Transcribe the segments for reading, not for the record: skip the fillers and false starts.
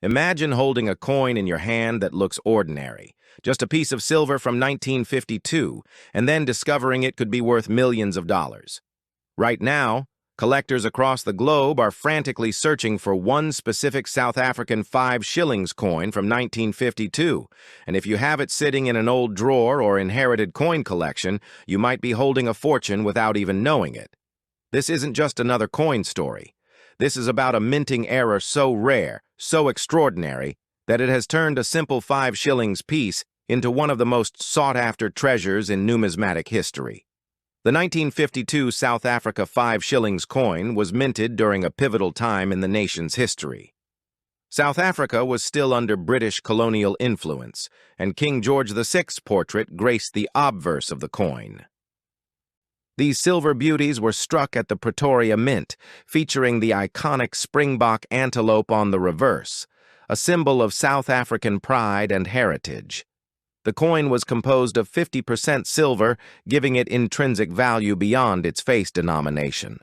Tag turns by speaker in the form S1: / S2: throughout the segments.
S1: Imagine holding a coin in your hand that looks ordinary, just a piece of silver from 1952, and then discovering it could be worth millions of dollars. Right now, collectors across the globe are frantically searching for one specific South African 5 shillings coin from 1952, and if you have it sitting in an old drawer or inherited coin collection, you might be holding a fortune without even knowing it. This isn't just another coin story. This is about a minting error so rare, so extraordinary, that it has turned a simple 5 shillings piece into one of the most sought-after treasures in numismatic history. The 1952 South Africa 5 shillings coin was minted during a pivotal time in the nation's history. South Africa was still under British colonial influence, and King George VI's portrait graced the obverse of the coin. These silver beauties were struck at the Pretoria Mint, featuring the iconic springbok antelope on the reverse, a symbol of South African pride and heritage. The coin was composed of 50% silver, giving it intrinsic value beyond its face denomination.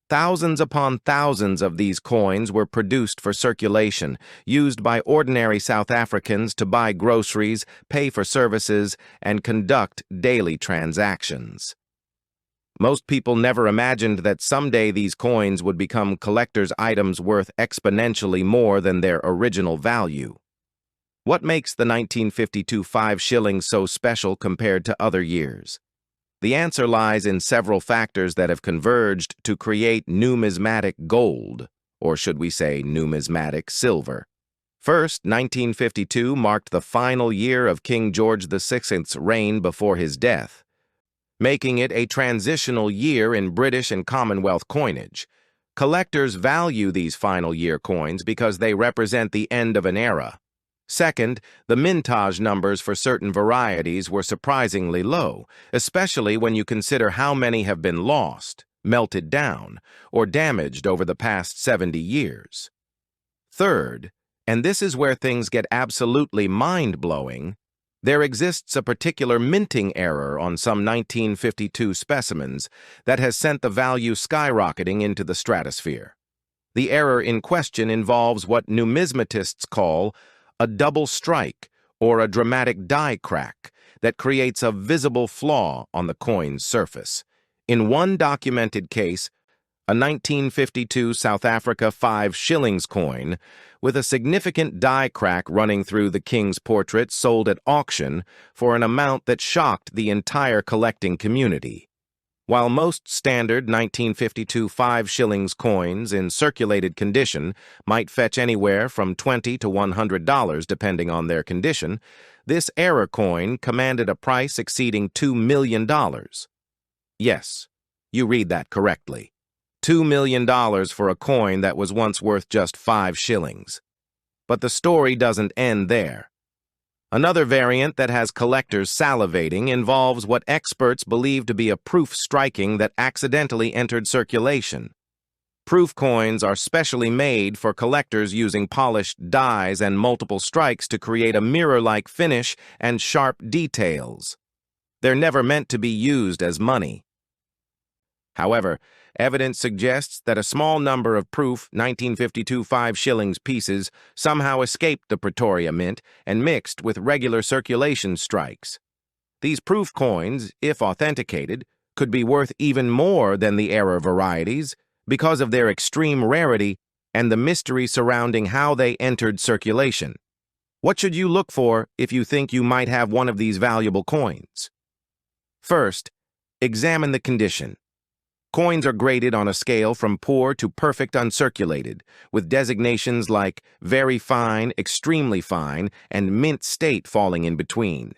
S1: Thousands upon thousands of these coins were produced for circulation, used by ordinary South Africans to buy groceries, pay for services, and conduct daily transactions. Most people never imagined that someday these coins would become collector's items worth exponentially more than their original value. What makes the 1952 5 shillings so special compared to other years? The answer lies in several factors that have converged to create numismatic gold, or should we say numismatic silver. First, 1952 marked the final year of King George VI's reign before his death, making it a transitional year in British and Commonwealth coinage. Collectors value these final year coins because they represent the end of an era. Second, the mintage numbers for certain varieties were surprisingly low, especially when you consider how many have been lost, melted down, or damaged over the past 70 years. Third, and this is where things get absolutely mind-blowing, there exists a particular minting error on some 1952 specimens that has sent the value skyrocketing into the stratosphere. The error in question involves what numismatists call a double strike or a dramatic die crack that creates a visible flaw on the coin's surface. In one documented case, a 1952 South Africa 5 shillings coin with a significant die crack running through the king's portrait sold at auction for an amount that shocked the entire collecting community. While most standard 1952 5 shillings coins in circulated condition might fetch anywhere from $20 to $100 depending on their condition, this error coin commanded a price exceeding $2 million. Yes, you read that correctly. $2 million for a coin that was once worth just 5 shillings. But the story doesn't end there. Another variant that has collectors salivating involves what experts believe to be a proof striking that accidentally entered circulation. Proof coins are specially made for collectors using polished dies and multiple strikes to create a mirror-like finish and sharp details. They're never meant to be used as money. However, evidence suggests that a small number of proof 1952 5 shillings pieces somehow escaped the Pretoria Mint and mixed with regular circulation strikes. These proof coins, if authenticated, could be worth even more than the error varieties because of their extreme rarity and the mystery surrounding how they entered circulation. What should you look for if you think you might have one of these valuable coins? First, examine the condition. Coins are graded on a scale from poor to perfect uncirculated, with designations like very fine, extremely fine, and mint state falling in between.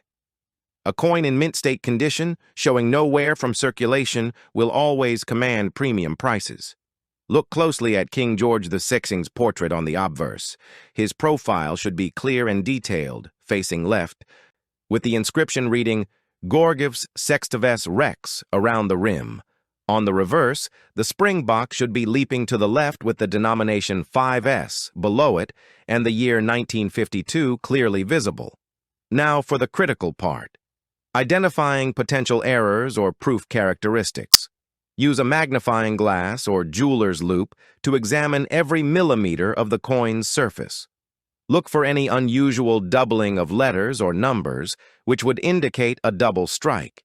S1: A coin in mint state condition, showing no wear from circulation, will always command premium prices. Look closely at King George VI's portrait on the obverse. His profile should be clear and detailed, facing left, with the inscription reading Gorgivs Sextives Rex around the rim. On the reverse, the springbok should be leaping to the left with the denomination 5S below it and the year 1952 clearly visible. Now for the critical part. Identifying potential errors or proof characteristics. Use a magnifying glass or jeweler's loupe to examine every millimeter of the coin's surface. Look for any unusual doubling of letters or numbers, which would indicate a double strike.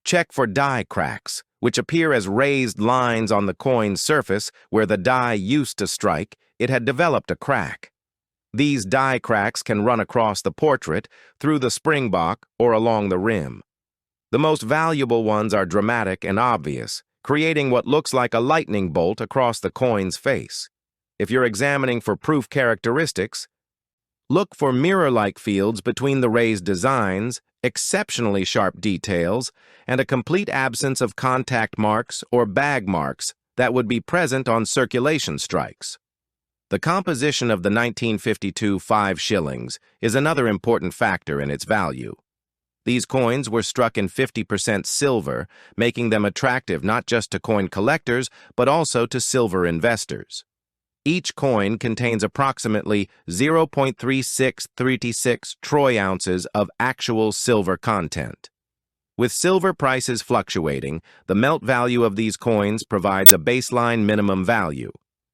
S1: Check for die cracks, which appear as raised lines on the coin's surface where the die used to strike, it had developed a crack. These die cracks can run across the portrait, through the springbok, or along the rim. The most valuable ones are dramatic and obvious, creating what looks like a lightning bolt across the coin's face. If you're examining for proof characteristics, look for mirror-like fields between the raised designs, exceptionally sharp details, and a complete absence of contact marks or bag marks that would be present on circulation strikes. The composition of the 1952 5 shillings is another important factor in its value. These coins were struck in 50% silver, making them attractive not just to coin collectors, but also to silver investors. Each coin contains approximately 0.3636 troy ounces of actual silver content. With silver prices fluctuating, the melt value of these coins provides a baseline minimum value.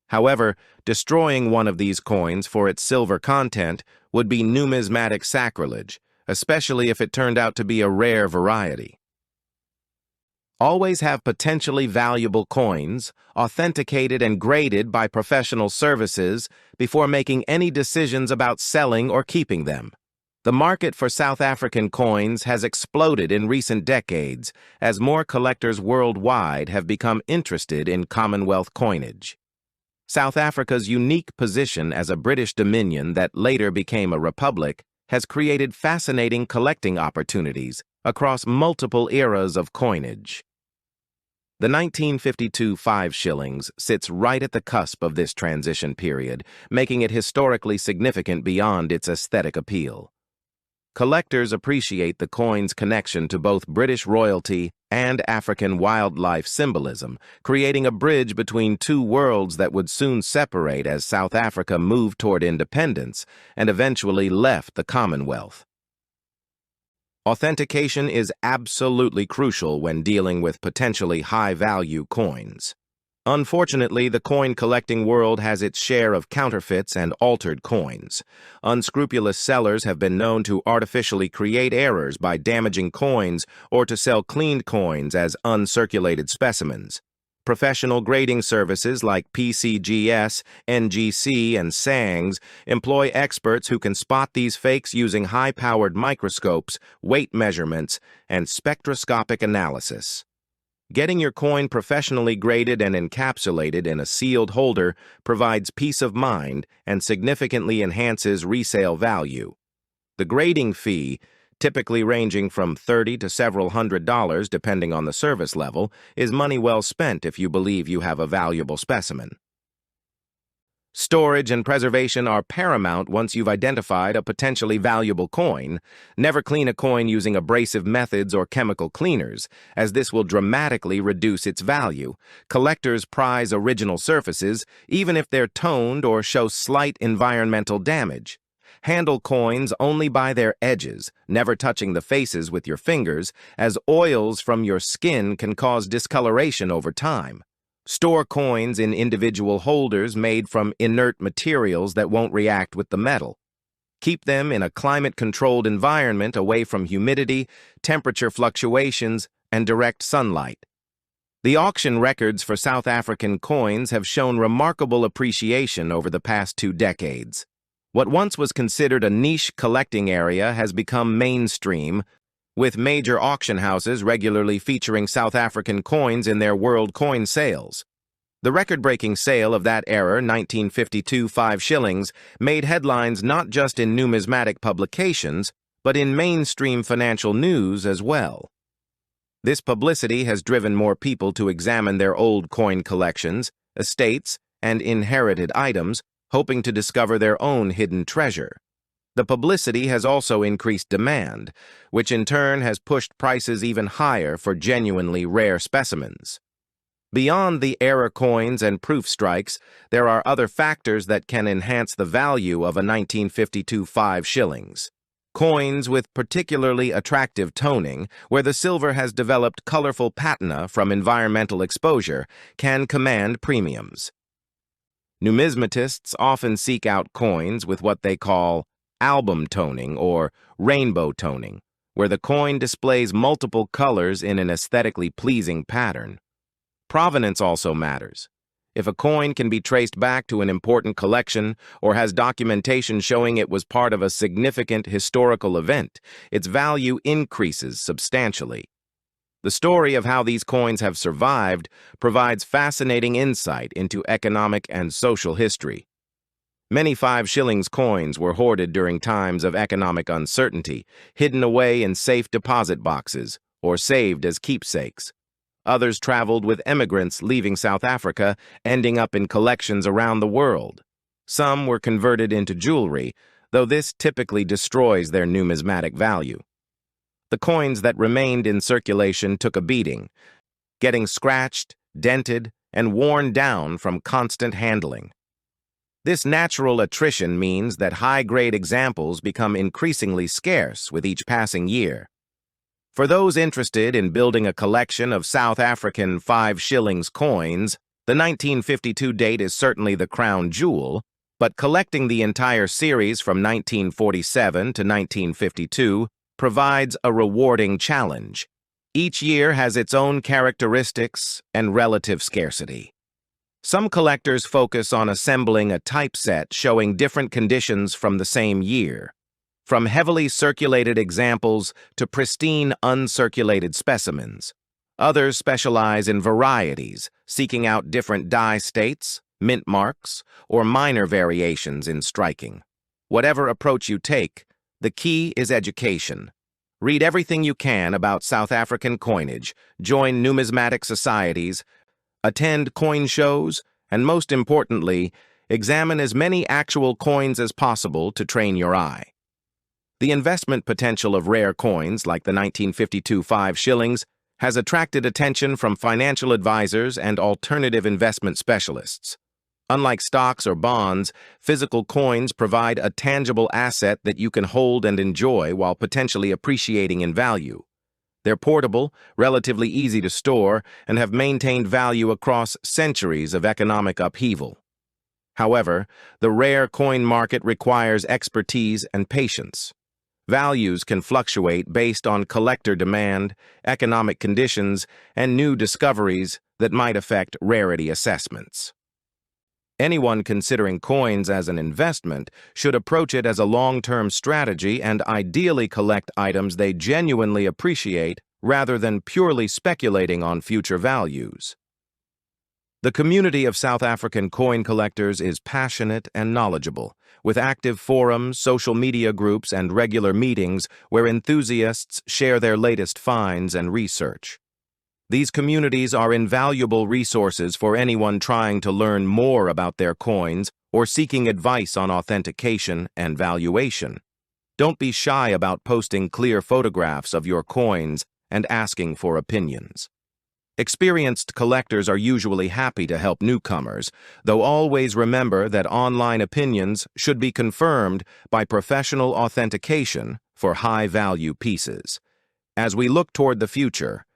S1: However, destroying one of these coins for its silver content would be numismatic sacrilege, especially if it turned out to be a rare variety. Always have potentially valuable coins authenticated and graded by professional services before making any decisions about selling or keeping them. The market for South African coins has exploded in recent decades as more collectors worldwide have become interested in Commonwealth coinage. South Africa's unique position as a British dominion that later became a republic has created fascinating collecting opportunities across multiple eras of coinage. The 1952 5 shillings sits right at the cusp of this transition period, making it historically significant beyond its aesthetic appeal. Collectors appreciate the coin's connection to both British royalty and African wildlife symbolism, creating a bridge between two worlds that would soon separate as South Africa moved toward independence and eventually left the Commonwealth. Authentication is absolutely crucial when dealing with potentially high-value coins. Unfortunately, the coin collecting world has its share of counterfeits and altered coins. Unscrupulous sellers have been known to artificially create errors by damaging coins or to sell cleaned coins as uncirculated specimens. Professional grading services like PCGS, NGC, and SANGS employ experts who can spot these fakes using high-powered microscopes, weight measurements, and spectroscopic analysis. Getting your coin professionally graded and encapsulated in a sealed holder provides peace of mind and significantly enhances resale value. The grading fee, typically ranging from $30 to several $100 depending on the service level, is money well spent if you believe you have a valuable specimen. Storage and preservation are paramount once you've identified a potentially valuable coin. Never clean a coin using abrasive methods or chemical cleaners, as this will dramatically reduce its value. Collectors prize original surfaces, even if they're toned or show slight environmental damage. Handle coins only by their edges, never touching the faces with your fingers, as oils from your skin can cause discoloration over time. Store coins in individual holders made from inert materials that won't react with the metal. Keep them in a climate-controlled environment away from humidity, temperature fluctuations, and direct sunlight. The auction records for South African coins have shown remarkable appreciation over the past 2 decades. What once was considered a niche collecting area has become mainstream, with major auction houses regularly featuring South African coins in their world coin sales. The record-breaking sale of that era, 1952 5 shillings, made headlines not just in numismatic publications, but in mainstream financial news as well. This publicity has driven more people to examine their old coin collections, estates, and inherited items, hoping to discover their own hidden treasure. The publicity has also increased demand, which in turn has pushed prices even higher for genuinely rare specimens. Beyond the error coins and proof strikes, there are other factors that can enhance the value of a 1952 5 shillings. Coins with particularly attractive toning, where the silver has developed colorful patina from environmental exposure, can command premiums. Numismatists often seek out coins with what they call album toning or rainbow toning, where the coin displays multiple colors in an aesthetically pleasing pattern. Provenance also matters. If a coin can be traced back to an important collection or has documentation showing it was part of a significant historical event, its value increases substantially. The story of how these coins have survived provides fascinating insight into economic and social history. Many 5 shillings coins were hoarded during times of economic uncertainty, hidden away in safe deposit boxes, or saved as keepsakes. Others traveled with emigrants leaving South Africa, ending up in collections around the world. Some were converted into jewelry, though this typically destroys their numismatic value. The coins that remained in circulation took a beating, getting scratched, dented, and worn down from constant handling. This natural attrition means that high-grade examples become increasingly scarce with each passing year. For those interested in building a collection of South African 5 shillings coins, the 1952 date is certainly the crown jewel, but collecting the entire series from 1947 to 1952 provides a rewarding challenge. Each year has its own characteristics and relative scarcity. Some collectors focus on assembling a typeset showing different conditions from the same year, from heavily circulated examples to pristine uncirculated specimens. Others specialize in varieties, seeking out different die states, mint marks, or minor variations in striking. Whatever approach you take, the key is education. Read everything you can about South African coinage, join numismatic societies, attend coin shows, and most importantly, examine as many actual coins as possible to train your eye. The investment potential of rare coins, like the 1952 5 shillings, has attracted attention from financial advisors and alternative investment specialists. Unlike stocks or bonds, physical coins provide a tangible asset that you can hold and enjoy while potentially appreciating in value. They're portable, relatively easy to store, and have maintained value across centuries of economic upheaval. However, the rare coin market requires expertise and patience. Values can fluctuate based on collector demand, economic conditions, and new discoveries that might affect rarity assessments. Anyone considering coins as an investment should approach it as a long-term strategy and ideally collect items they genuinely appreciate rather than purely speculating on future values. The community of South African coin collectors is passionate and knowledgeable, with active forums, social media groups, and regular meetings where enthusiasts share their latest finds and research. These communities are invaluable resources for anyone trying to learn more about their coins or seeking advice on authentication and valuation. Don't be shy about posting clear photographs of your coins and asking for opinions. Experienced collectors are usually happy to help newcomers, though always remember that online opinions should be confirmed by professional authentication for high-value pieces. As we look toward the future,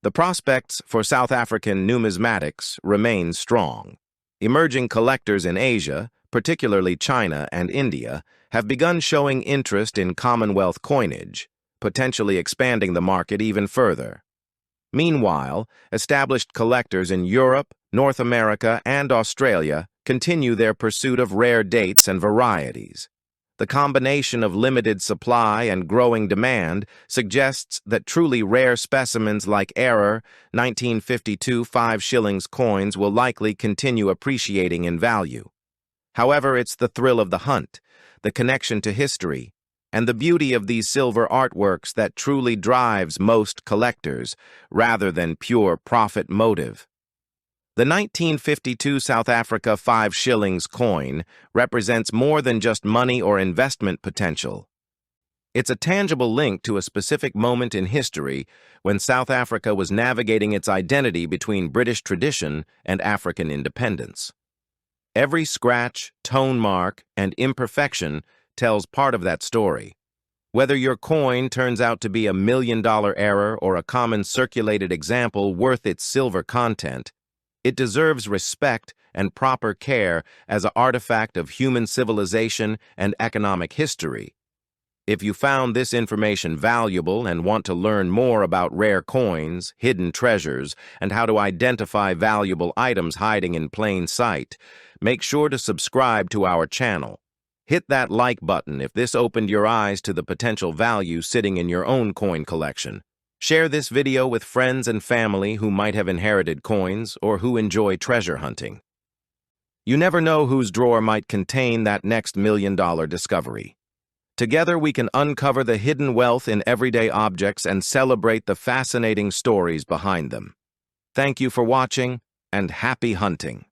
S1: the prospects for South African numismatics remain strong. Emerging collectors in Asia, particularly China and India, have begun showing interest in Commonwealth coinage, potentially expanding the market even further. Meanwhile, established collectors in Europe, North America, and Australia continue their pursuit of rare dates and varieties. The combination of limited supply and growing demand suggests that truly rare specimens like 1952 5 shillings coins will likely continue appreciating in value. However, it's the thrill of the hunt, the connection to history, and the beauty of these silver artworks that truly drives most collectors, rather than pure profit motive. The 1952 South Africa 5 shillings coin represents more than just money or investment potential. It's a tangible link to a specific moment in history when South Africa was navigating its identity between British tradition and African independence. Every scratch, tone mark, and imperfection tells part of that story. Whether your coin turns out to be a $1 million error or a common circulated example worth its silver content, it deserves respect and proper care as an artifact of human civilization and economic history. If you found this information valuable and want to learn more about rare coins, hidden treasures, and how to identify valuable items hiding in plain sight, make sure to subscribe to our channel. Hit that like button if this opened your eyes to the potential value sitting in your own coin collection. Share this video with friends and family who might have inherited coins or who enjoy treasure hunting. You never know whose drawer might contain that next million-dollar discovery. Together we can uncover the hidden wealth in everyday objects and celebrate the fascinating stories behind them. Thank you for watching, and happy hunting!